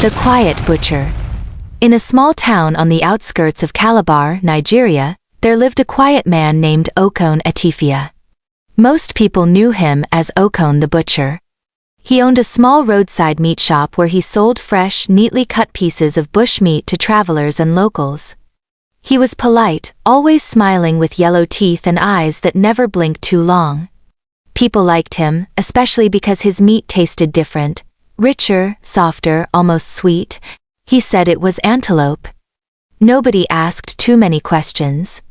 The Quiet Butcher. In a small town on the outskirts of Calabar, Nigeria, there lived a quiet man named Okon Atifia. Most people knew him as Okon the Butcher. He owned a small roadside meat shop where he sold fresh, neatly cut pieces of bush meat to travelers and locals. He was polite, always smiling with yellow teeth and eyes that never blinked too long. People liked him, especially because his meat tasted different, richer, softer, almost sweet. He said it was antelope. Nobody asked too many questions.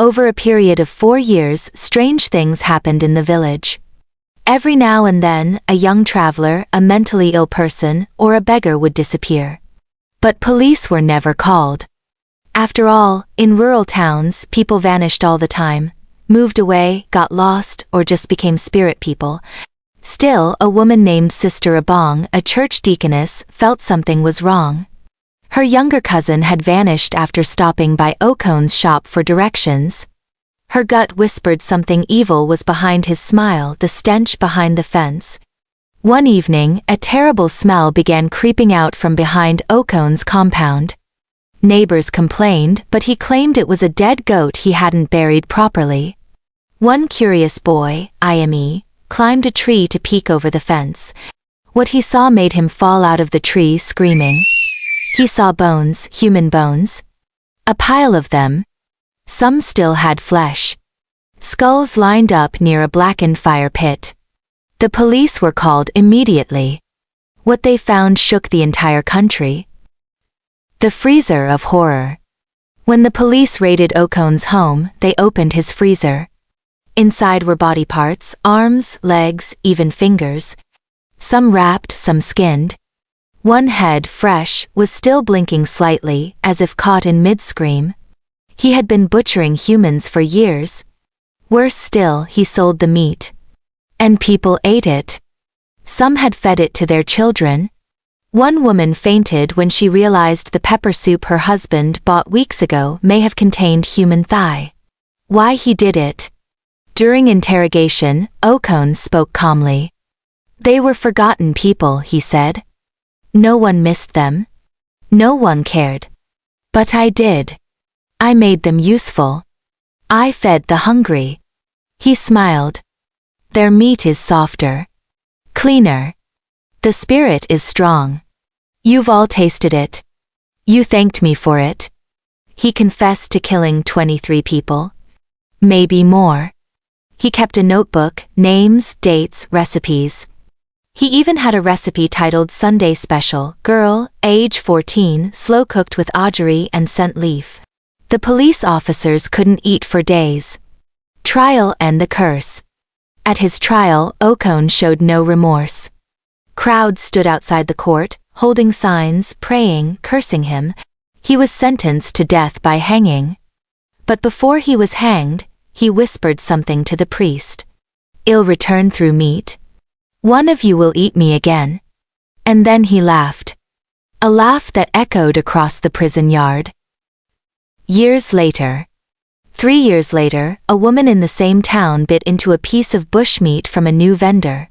Over a period of 4 years, strange things happened in the village. Every now and then, a young traveler, a mentally ill person, or a beggar would disappear. But police were never called. After all, in rural towns, people vanished all the time, moved away, got lost, or just became spirit people. Still, a woman named Sister Abong, a church deaconess, felt something was wrong. Her younger cousin had vanished after stopping by Okon's shop for directions. Her gut whispered something evil was behind his smile, the stench behind the fence. One evening, a terrible smell began creeping out from behind Okon's compound. Neighbors complained, but he claimed it was a dead goat he hadn't buried properly. One curious boy, Ivie, climbed a tree to peek over the fence. What he saw made him fall out of the tree screaming. He saw bones, human bones. A pile of them. Some still had flesh. Skulls lined up near a blackened fire pit. The police were called immediately. What they found shook the entire country. The freezer of horror. When the police raided Okon's home, they opened his freezer. Inside were body parts, arms, legs, even fingers. Some wrapped, some skinned. One head, fresh, was still blinking slightly, as if caught in mid-scream. He had been butchering humans for years. Worse still, he sold the meat. And people ate it. Some had fed it to their children. One woman fainted when she realized the pepper soup her husband bought weeks ago may have contained human thigh. Why he did it? During interrogation, Okon spoke calmly. They were forgotten people, he said. No one missed them. No one cared. But I did. I made them useful. I fed the hungry. He smiled. Their meat is softer. Cleaner. The spirit is strong. You've all tasted it. You thanked me for it. He confessed to killing 23 people. Maybe more. He kept a notebook, names, dates, recipes. He even had a recipe titled Sunday Special, girl, age 14, slow cooked with augury and scent leaf. The police officers couldn't eat for days. Trial and the curse. At his trial, Okon showed no remorse. Crowds stood outside the court, holding signs, praying, cursing him. He was sentenced to death by hanging. But before he was hanged, he whispered something to the priest. I'll return through meat. One of you will eat me again. And then he laughed. A laugh that echoed across the prison yard. Years later. 3 years later, a woman in the same town bit into a piece of bushmeat from a new vendor.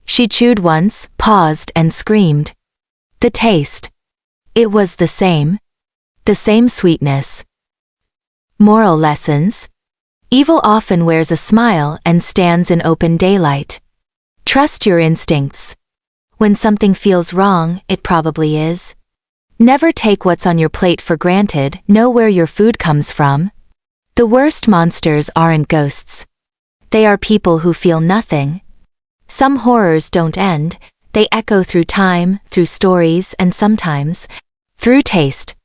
She chewed once, paused, and screamed. The taste. It was the same. The same sweetness. Moral lessons. Evil often wears a smile and stands in open daylight. Trust your instincts. When something feels wrong, it probably is. Never take what's on your plate for granted, know where your food comes from. The worst monsters aren't ghosts. They are people who feel nothing. Some horrors don't end, they echo through time, through stories, and sometimes, through taste.